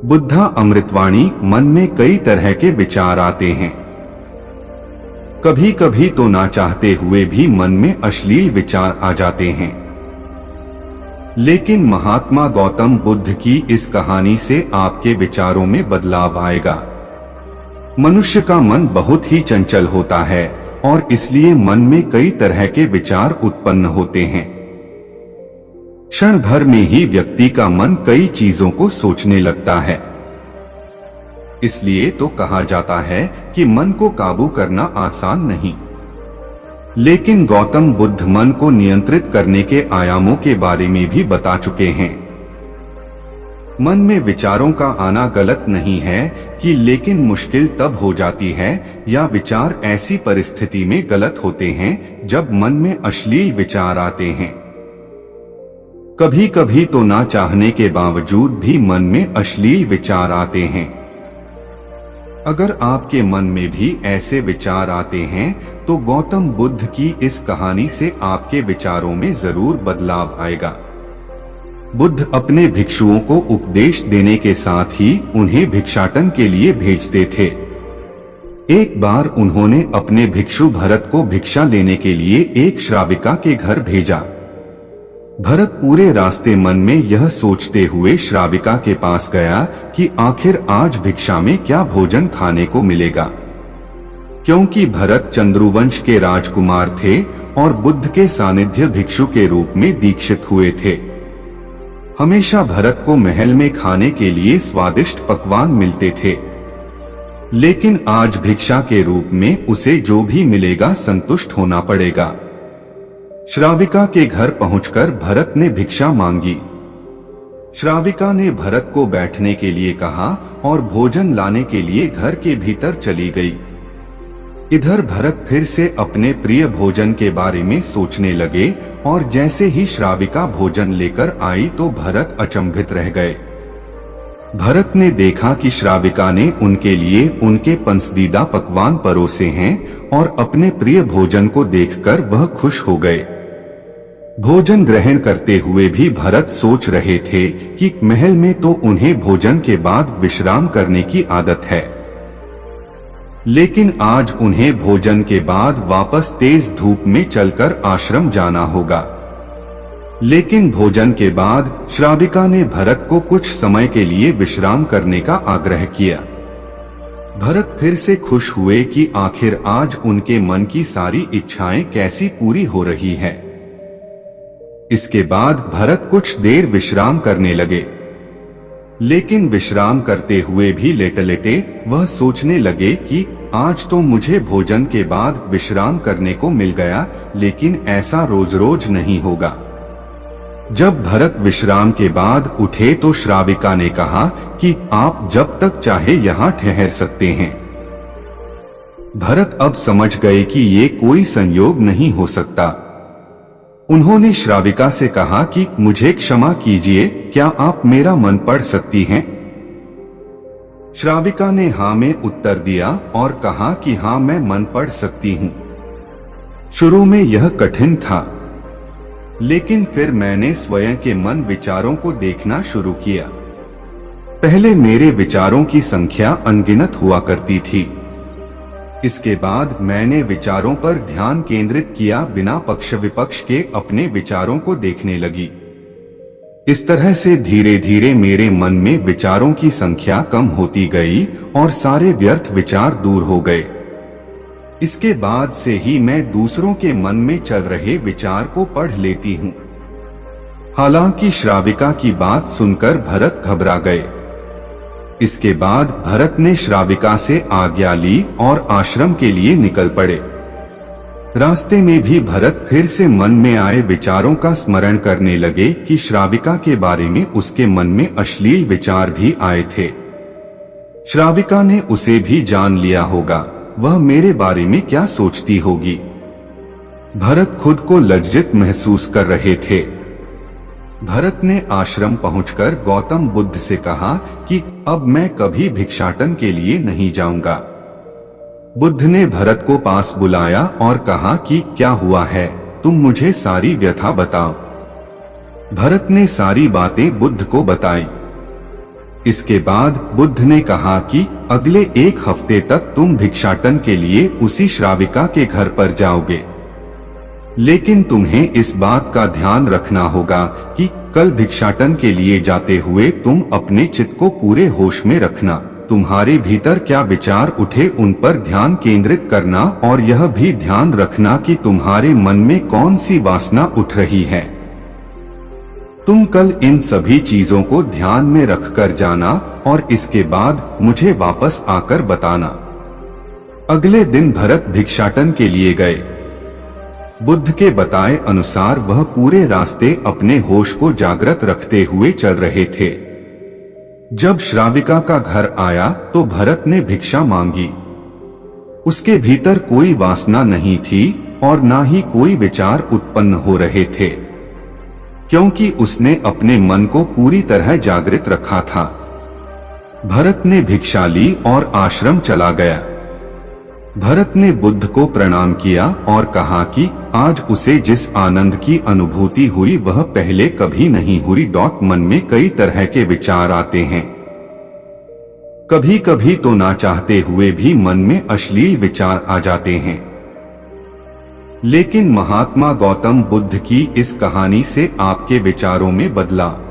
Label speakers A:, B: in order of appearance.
A: बुद्धा अमृतवाणी। मन में कई तरह के विचार आते हैं। कभी कभी तो ना चाहते हुए भी मन में अश्लील विचार आ जाते हैं। लेकिन महात्मा गौतम बुद्ध की इस कहानी से आपके विचारों में बदलाव आएगा। मनुष्य का मन बहुत ही चंचल होता है और इसलिए मन में कई तरह के विचार उत्पन्न होते हैं। क्षण भर में ही व्यक्ति का मन कई चीजों को सोचने लगता है। इसलिए तो कहा जाता है कि मन को काबू करना आसान नहीं। लेकिन गौतम बुद्ध मन को नियंत्रित करने के आयामों के बारे में भी बता चुके हैं। मन में विचारों का आना गलत नहीं है कि लेकिन मुश्किल तब हो जाती है या विचार ऐसी परिस्थिति में गलत होते हैं जब मन में अश्लील विचार आते हैं। कभी कभी तो ना चाहने के बावजूद भी मन में अश्लील विचार आते हैं। अगर आपके मन में भी ऐसे विचार आते हैं तो गौतम बुद्ध की इस कहानी से आपके विचारों में जरूर बदलाव आएगा। बुद्ध अपने भिक्षुओं को उपदेश देने के साथ ही उन्हें भिक्षाटन के लिए भेजते थे। एक बार उन्होंने अपने भिक्षु भरत को भिक्षा लेने के लिए एक श्राविका के घर भेजा। भरत पूरे रास्ते मन में यह सोचते हुए श्राविका के पास गया कि आखिर आज भिक्षा में क्या भोजन खाने को मिलेगा, क्योंकि भरत चंद्रुवंश के राजकुमार थे और बुद्ध के सानिध्य भिक्षु के रूप में दीक्षित हुए थे। हमेशा भरत को महल में खाने के लिए स्वादिष्ट पकवान मिलते थे, लेकिन आज भिक्षा के रूप में उसे जो भी मिलेगा संतुष्ट होना पड़ेगा। श्राविका के घर पहुंचकर भरत ने भिक्षा मांगी। श्राविका ने भरत को बैठने के लिए कहा और भोजन लाने के लिए घर के भीतर चली गई। इधर भरत फिर से अपने प्रिय भोजन के बारे में सोचने लगे और जैसे ही श्राविका भोजन लेकर आई तो भरत अचंभित रह गए। भरत ने देखा कि श्राविका ने उनके लिए उनके पसंदीदा पकवान परोसे हैं और अपने प्रिय भोजन को देखकर वह खुश हो गए। भोजन ग्रहण करते हुए भी भरत सोच रहे थे कि महल में तो उन्हें भोजन के बाद विश्राम करने की आदत है, लेकिन आज उन्हें भोजन के बाद वापस तेज धूप में चलकर आश्रम जाना होगा। लेकिन भोजन के बाद श्राविका ने भरत को कुछ समय के लिए विश्राम करने का आग्रह किया। भरत फिर से खुश हुए कि आखिर आज उनके मन की सारी इच्छाएं कैसी पूरी हो रही है। इसके बाद भरत कुछ देर विश्राम करने लगे, लेकिन विश्राम करते हुए भी लेटे लेटे वह सोचने लगे कि आज तो मुझे भोजन के बाद विश्राम करने को मिल गया, लेकिन ऐसा रोज रोज नहीं होगा। जब भरत विश्राम के बाद उठे तो श्राविका ने कहा कि आप जब तक चाहे यहाँ ठहर सकते हैं। भरत अब समझ गए कि ये कोई संयोग नहीं हो सकता। उन्होंने श्राविका से कहा कि मुझे क्षमा कीजिए, क्या आप मेरा मन पढ़ सकती हैं? श्राविका ने हाँ में उत्तर दिया और कहा कि हाँ, मैं मन पढ़ सकती हूँ। शुरू में यह कठिन था, लेकिन फिर मैंने स्वयं के मन विचारों को देखना शुरू किया। पहले मेरे विचारों की संख्या अनगिनत हुआ करती थी। इसके बाद मैंने विचारों पर ध्यान केंद्रित किया, बिना पक्ष विपक्ष के अपने विचारों को देखने लगी। इस तरह से धीरे धीरे मेरे मन में विचारों की संख्या कम होती गई और सारे व्यर्थ विचार दूर हो गए। इसके बाद से ही मैं दूसरों के मन में चल रहे विचार को पढ़ लेती हूँ। हालांकि श्राविका की बात सुनकर भरत घबरा गए। इसके बाद भरत ने श्राविका से आज्ञा ली और आश्रम के लिए निकल पड़े। रास्ते में भी भरत फिर से मन में आए विचारों का स्मरण करने लगे कि श्राविका के बारे में उसके मन में अश्लील विचार भी आए थे। श्राविका ने उसे भी जान लिया होगा, वह मेरे बारे में क्या सोचती होगी। भरत खुद को लज्जित महसूस कर रहे थे। भरत ने आश्रम पहुंचकर गौतम बुद्ध से कहा कि अब मैं कभी भिक्षाटन के लिए नहीं जाऊंगा। बुद्ध ने भरत को पास बुलाया और कहा कि क्या हुआ है, तुम मुझे सारी व्यथा बताओ। भरत ने सारी बातें बुद्ध को बताई। इसके बाद बुद्ध ने कहा कि अगले 1 हफ्ते तक तुम भिक्षाटन के लिए उसी श्राविका के घर पर जाओगे, लेकिन तुम्हें इस बात का ध्यान रखना होगा कि कल भिक्षाटन के लिए जाते हुए तुम अपने चित्त को पूरे होश में रखना। तुम्हारे भीतर क्या विचार उठे उन पर ध्यान केंद्रित करना और यह भी ध्यान रखना कि तुम्हारे मन में कौन सी वासना उठ रही है। तुम कल इन सभी चीजों को ध्यान में रखकर जाना और इसके बाद मुझे वापस आकर बताना। अगले दिन भरत भिक्षाटन के लिए गए। बुद्ध के बताए अनुसार वह पूरे रास्ते अपने होश को जागृत रखते हुए चल रहे थे। जब श्राविका का घर आया तो भरत ने भिक्षा मांगी। उसके भीतर कोई वासना नहीं थी और ना ही कोई विचार उत्पन्न हो रहे थे, क्योंकि उसने अपने मन को पूरी तरह जागृत रखा था। भरत ने भिक्षा ली और आश्रम चला गया। भरत ने बुद्ध को प्रणाम किया और कहा कि आज उसे जिस आनंद की अनुभूति हुई वह पहले कभी नहीं हुई। मन में कई तरह के विचार आते हैं। कभी कभी तो ना चाहते हुए भी मन में अश्लील विचार आ जाते हैं, लेकिन महात्मा गौतम बुद्ध की इस कहानी से आपके विचारों में बदलाव